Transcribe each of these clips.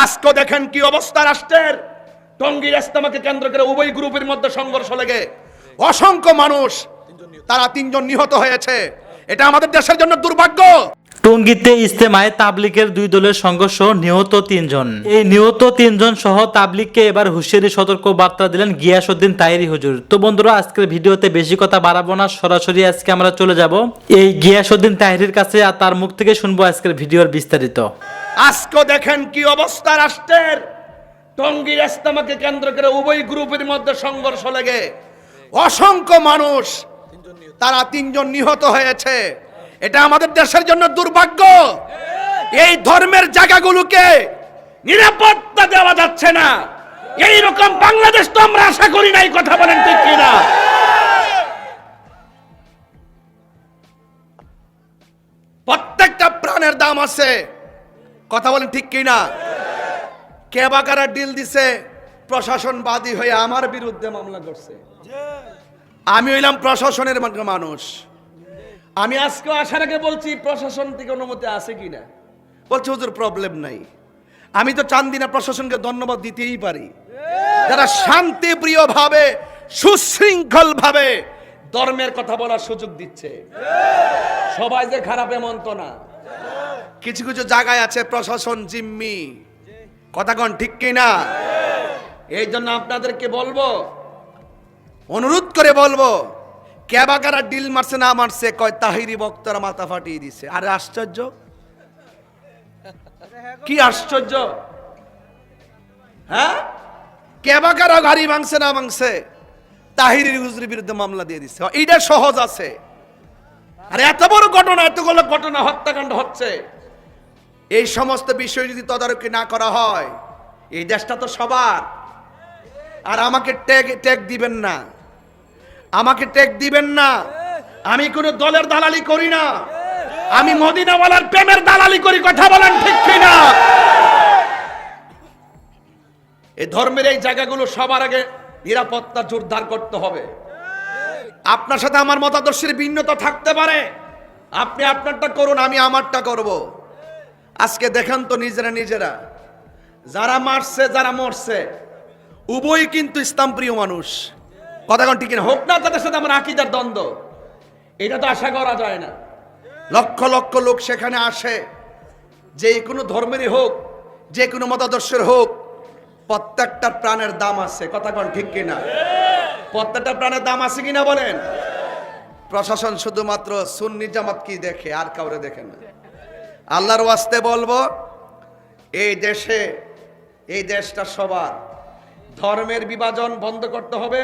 আজকে দেখেন কি অবস্থা রাষ্ট্রের। টঙ্গীর ইজতেমাকে কেন্দ্র করে উভয় গ্রুপের মধ্যে সংঘর্ষ লেগে অসংখ্য মানুষ, তারা 3 জন নিহত হয়েছে। এটা আমাদের দেশের জন্য দুর্ভাগ্য। টঙ্গীতে ইজতেমায় তাবলিগের 2 দলের সংঘর্ষ, নিহত 3 জন। এই নিহত 3 জন সহ তাবলিগকে এবার হুঁশিয়ারি সতর্ক বার্তা দিলেন গিয়াসউদ্দিন তাহেরি হুজুর। তো বন্ধুরা, আজকের ভিডিওতে বেশি কথা বাড়াবো না, সরাসরি আজকে আমরা চলে যাব এই গিয়াসউদ্দিন তাহেরির কাছে, আর তার মুখ থেকে শুনবো আজকের ভিডিওর বিস্তারিত। আজকে দেখেন কি অবস্থা রাষ্ট্রের। টঙ্গীর ইজতেমাকে কেন্দ্র করে উভয় গ্রুপের মধ্যে সংঘর্ষ লেগে অসংখ্য মানুষ, তারা 3 জন নিহত হয়েছে। এটা আমাদের দেশের জন্য দুর্ভাগ্য। এই ধর্মের জায়গাগুলোকে নিরাপত্তা দেওয়া যাচ্ছে না। এই রকম বাংলাদেশ তো আমরা আশা করি নাই। কথা বলেন ঠিক কিনা? প্রত্যেকটা প্রাণের দাম আছে। কথা বলেন ঠিক কিনা? কে বা কারা ডিল দিছে? প্রশাসন বাদী হয়ে আমার বিরুদ্ধে মামলা করছে। আমি হইলাম প্রশাসনের মানুষ। আমি আজকে আসার আগে বলছি প্রশাসন থেকে অনুমতি আছে কিনা। বলছে হুজুর প্রবলেম নাই। আমি তো চান্দিনা প্রশাসনকে ধন্যবাদ দিতেই পারি, যারা শান্তিপ্রিয় ভাবে সুশৃঙ্খল ভাবে ধর্মের কথা বলার সুযোগ দিচ্ছে। সবাই যে খারাপ এমন তো না। কিছু কিছু জায়গায় আছে প্রশাসন জিম্মি। কথা কোন ঠিক কিনা? এই জন্য আপনাদেরকে বলবো, অনুরোধ করে বলবো, কে বা কারা ডিল মারছে না মারছে, কয় তাহিরি বক্তারা মাথা ফাটিয়ে দিছে। আরে আশ্চর্য, কি আশ্চর্য! হ্যাঁ, কে বা কারা গাড়ি ভাঙছে না ভাঙছে, তাহিরি হুজুরের বিরুদ্ধে মামলা দিয়ে দিছে। এইটা সহজ আছে। আর এত বড় ঘটনা, এতগুলো ঘটনা, হত্যাকাণ্ড হচ্ছে, এই সমস্ত বিষয় যদি তদারকি না করা হয়, এই দেশটা তো সবার। আর আমাকে ট্যাগ দিবেন না, আমাকে ট্যাগ দিবেন না। আমি কোনো দলের দালালি করি না, আমি মদিনাওয়ালার প্রেমের দালালি করি। কথা বলেন ঠিক কিনা? এই ধর্মের এই জায়গাগুলো সবার আগে নিরাপত্তা জোরদার করতে হবে। আপনার সাথে আমার মতাদর্শের ভিন্নতা থাকতে পারে, আপনি আপনারটা করুন, আমি আমারটা করব। আজকে দেখেন তো নিজেরা যারা মারছে যারা মরছে উভয়ই কিন্তু ইসলাম প্রিয় মানুষ। কথা কোন ঠিক না? হোক না তাদের সাথে আমার আকীদার দ্বন্দ্ব, এটা তো আশা করা যায় না। লক্ষ লক্ষ লোক সেখানে আসে, যে কোনো ধর্মেরই হোক, যে কোনো মতাদর্শের হোক, প্রত্যেকটা প্রাণের দাম আছে। কথা কোন ঠিক কিনা? প্রত্যেকটা প্রাণের দাম আছে কিনা বলেন? প্রশাসন শুধুমাত্র সুন্নি জামাত কি দেখে, আর কাউরে দেখে না। আল্লাহর ওয়াস্তে বলবো, এই দেশে, এই দেশটা সবার। ধর্মের বিভাজন বন্ধ করতে হবে।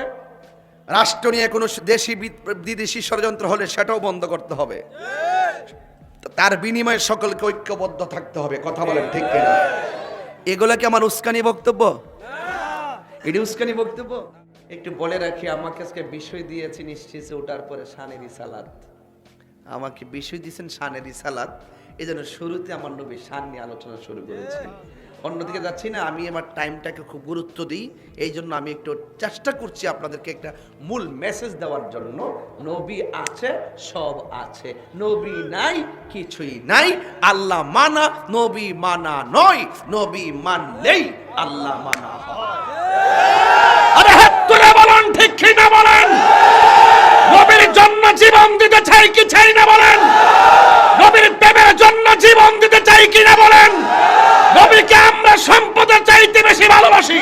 রাষ্ট্র নিয়ে কোনো দেশি বিদেশি ষড়যন্ত্র হলে সেটাও বন্ধ করতে হবে। তার বিনিময়ে সকলকে ঐক্যবদ্ধ থাকতে হবে। কথা বলেন ঠিক কিনা? এগুলো কি আমার উস্কানি বক্তব্য? এটি উস্কানি বক্তব্য? একটু বলে রাখি, আমাকে আজকে বিষয় দিয়েছি নিশ্চিত ওঠার পরে শানের রিসালাত। আমাকে বিষয় দিয়েছেন শানের রিসালাত, এই জন্য শুরুতে আমার নবী শান নিয়ে আলোচনা শুরু করেছি। অন্যদিকে যাচ্ছি না, আমি আমার টাইমটাকে খুব গুরুত্ব দিই। এই জন্য আমি একটু চেষ্টা করছি আপনাদেরকে একটা মূল মেসেজ দেওয়ার জন্য। নবী আছে, সব আছে। নবী নাই, কিছুই নাই। আল্লাহ মানা, নবী মানা নয়। নবী মানলেই আল্লাহ মানা হয়। আরে হাত তুলে বলেন ঠিক কি না বলেন? নবীর জন্য জীবন দিতে চাই কি চাই না বলেন? নবীর প্রেমের জন্য জীবন দিতে চাই কি না বলেন? নবীকে আমরা সম্পদের চাইতে বেশি ভালোবাসি,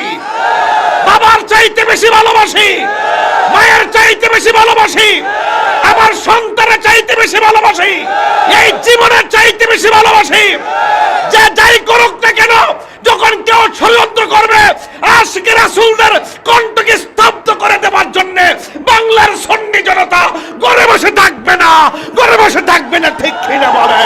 বাবার চাইতে বেশি ভালোবাসি, মায়ের চাইতে বেশি ভালোবাসি, আমার সন্তানের চাইতে বেশি ভালোবাসি, এই জীবনের চাইতে বেশি ভালোবাসি। যে যাই করুক না কেন, যখন কেউ ষড়যন্ত্র করবে, আশিকে রাসূলদের কণ্ঠকে স্তব্ধ করে দেওয়ার জন্য বাংলার সুন্নি জনতা ঘরে বসে থাকবে না, ঘরে বসে থাকবে না। ঠিক কিনা বলে?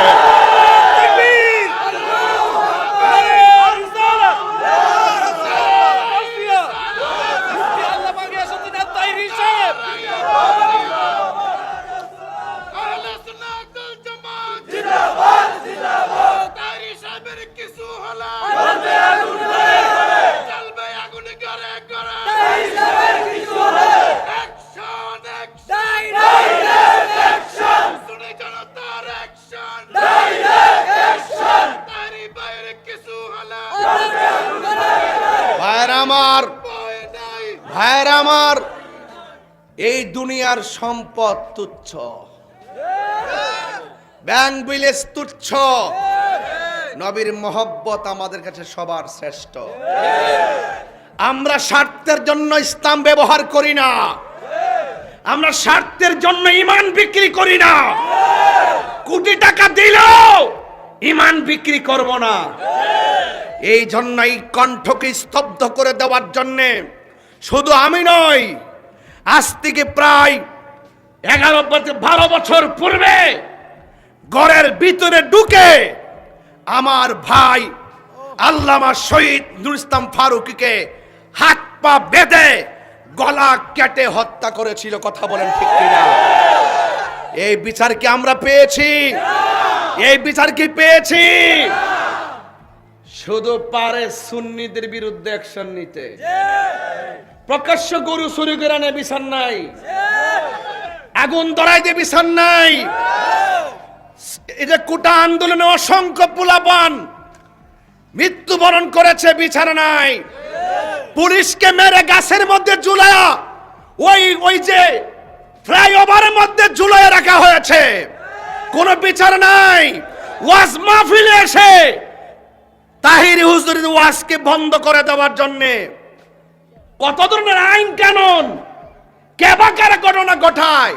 ভাইয়েরা আমার, এই দুনিয়ার সম্পদ তুচ্ছ, ব্যাংক ব্যালেন্স তুচ্ছ, নবীর মহব্বত আমাদের কাছে সবার শ্রেষ্ঠ। আমরা স্বার্থের জন্য ইসলাম ব্যবহার করি না, আমরা স্বার্থের জন্য ঈমান বিক্রি করি না। কোটি টাকা দিলেও ঈমান বিক্রি করব না। এই জন্যই কণ্ঠকে স্তব্ধ করে দেওয়ার জন্য শুধু আমি নই, আজ থেকে প্রায় 12 বছর পূর্বে ঘরের ভিতরে ঢুকে আমার ভাই আল্লামা শহীদ নুরুল ইসলাম ফারুকীকে হাত পা বেঁধে গলা কেটে হত্যা করেছিল। কথা বলেন ঠিক কিনা? এই বিচার কি আমরা পেয়েছি? এই বিচার কি পেয়েছি? শুধু পারে সুন্নিদের বিরুদ্ধে অ্যাকশন নিতে, প্রকাশ্য গরু চুরি করে আনে বিচার নাই, আগুন ধরাই দিয়ে বিচার নাই। এটা কোটা আন্দোলনে অসংখ্য পোলাপান মৃত্যুবরণ করেছে, বিচার নাই। পুলিশকে মেরে গাছের মধ্যে ঝুলায়া ওই যে ফ্লাইওভারের মধ্যে ঝুলাইয়া রাখা হয়েছে, কোনো বিচার নাই। ওয়াজ মাহফিলে এসে তাহিরি হুজুরের ওয়াজকে বন্ধ করে দেওয়ার জন্য কত ধরনের আইন কানুন কে বা কারা ঘটনা ঘটায়,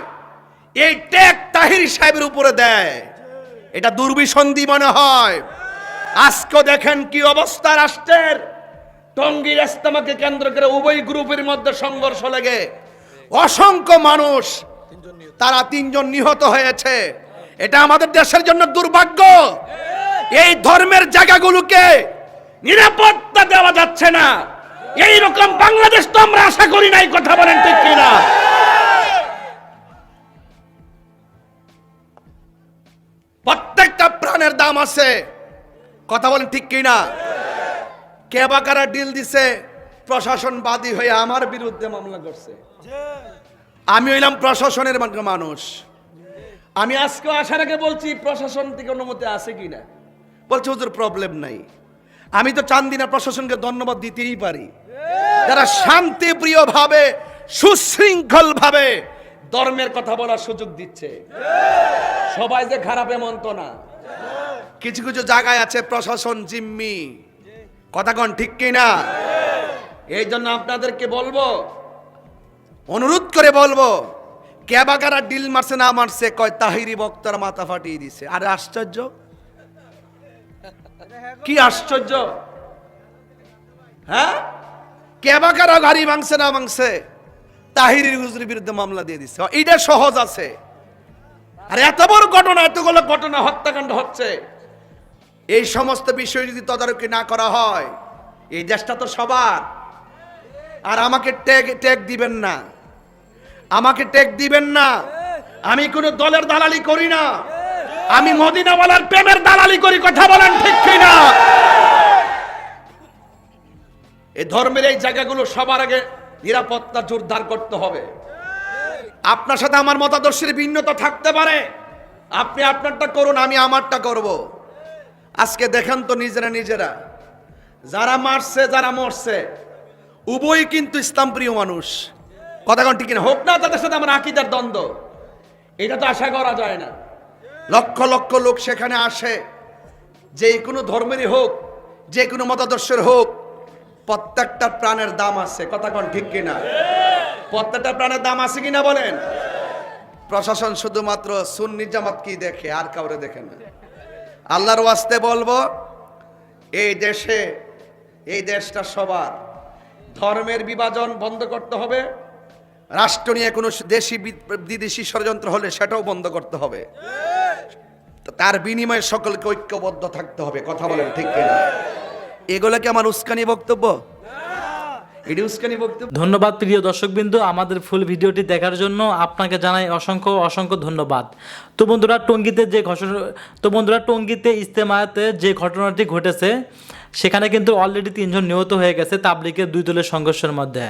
এই ট্যাগ তাহিরি সাহেবের উপরে দেয়। এটা দুর্বিসন্ধি মনে হয়। আজকে দেখেন কি অবস্থা রাষ্ট্রের। টঙ্গীর ইজতেমাকে কেন্দ্র করে উভয় গ্রুপের মধ্যে সংঘর্ষ লেগে অসংখ্য মানুষ, তারা 3 জন নিহত হয়েছে। এটা আমাদের দেশের জন্য দুর্ভাগ্য। এই ধর্মের জায়গাগুলোকে নিরাপত্তা দেওয়া যাচ্ছে না। এই রকম বাংলাদেশ তো আমরা আশা করি নাই। কথা বলেন ঠিক কিনা? প্রত্যেকটা প্রাণের দাম আছে। কথা বলেন ঠিক কিনা? কে বা কারা ডিল দিছে? প্রশাসন বাদী হয়ে আমার বিরুদ্ধে মামলা করছে। আমি হইলাম প্রশাসনের মানুষ। আমি আজকে আসার আগে বলছি প্রশাসন থেকে অনুমতি আছে কিনা, বলছে হুজুর প্রবলেম নাই। আমি তো চান্দিনা প্রশাসনকে ধন্যবাদ দিতেই পারি, যারা শান্তিপ্রিয় ভাবে সুশৃঙ্খল ভাবে ধর্মের কথা বলার সুযোগ দিচ্ছে। সবাই যে খারাপ এমন তো না। কিছু কিছু জায়গায় আছে প্রশাসন জিম্মি। কথা কোন ঠিক কিনা? এই জন্য আপনাদেরকে বলবো, অনুরোধ করে বলবো, কে বা কারা ডিল মারছে না মারছে, কয় তাহিরি বক্তার মাথা ফাটিয়ে দিছে। আরে আশ্চর্য, কি আশ্চর্য! হ্যাঁ, কে বা কারা গাড়ি ভাঙছে না ভাঙছে, তাহিরি হুজুরের বিরুদ্ধে মামলা দিয়ে দিচ্ছে। এইটা সহজ আছে। আর এত বড় ঘটনা, এতগুলো ঘটনা, হত্যাকাণ্ড হচ্ছে, এই সমস্ত বিষয় যদি তদারকি না করা হয়, এই দেশটা তো সবার। আর আমাকে ট্যাগ দিবেন না, আমাকে ট্যাগ দিবেন না। আমি কোন দলের দালালি করি না, আমি মদিনাওয়ালার প্রেমের দালালি করি। কথা বলেন ঠিক কিনা? এই ধর্মের এই জায়গাগুলো সবার আগে নিরাপত্তা জোরদার করতে হবে। আপনার সাথে আমার মতাদর্শের ভিন্নতা থাকতে পারে, আপনি আপনারটা করুন, আমি আমারটা করব। আজকে দেখেন তো নিজেরা যারা মারছে যারা মরছে উভয়ই কিন্তু ইসলাম প্রিয় মানুষ। কথা কোন ঠিক কিনা? হোক না তাদের সাথে আমার আকীদার দ্বন্দ্ব, এটা তো আশা করা যায় না। লক্ষ লক্ষ লোক সেখানে আসে, যে কোনো ধর্মেরই হোক, যে কোনো মতাদর্শের হোক, প্রত্যেকটা প্রাণের দাম আছে। কথা কোন ঠিক কিনা? প্রত্যেকটা প্রাণের দাম আছে কিনা বলেন? প্রশাসন শুধুমাত্র সুন্নি জামাত কি দেখে, আর কাউরে দেখে না। আল্লাহর ওয়াস্তে বলবো, এই দেশটা সবার। ধর্মের বিভাজন বন্ধ করতে হবে। রাষ্ট্র নিয়ে কোনো দেশি বিদেশি ষড়যন্ত্র হলে সেটাও বন্ধ করতে হবে। তার বিনিময়ে সকলকে ঐক্যবদ্ধ থাকতে হবে। কথা বলেন ঠিক কিনা? এগুলো কি আমার উস্কানি বক্তব্য? এটি উস্কানি বক্তব্য? ধন্যবাদ প্রিয় দর্শকবৃন্দ, আমাদের ফুল ভিডিওটি দেখার জন্য আপনাকে জানাই অসংখ্য ধন্যবাদ। তো বন্ধুরা, টঙ্গীতে ইজতেমাতে যে ঘটনাটি ঘটেছে, সেখানে কিন্তু অলরেডি 3 জন নিহত হয়ে গেছে তাবলিগের 2 দলের সংঘর্ষের মধ্যে।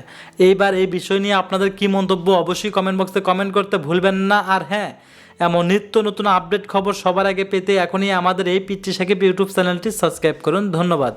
এইবার এই বিষয় নিয়ে আপনাদের কি মন্তব্য অবশ্যই কমেন্ট বক্সে কমেন্ট করতে ভুলবেন না। আর হ্যাঁ, এমন নিত্য নতুন আপডেট খবর সবার আগে পেতে এখনই আমাদের এই পিচ্চি সাকিব ইউটিউব চ্যানেলটি সাবস্ক্রাইব করুন। ধন্যবাদ।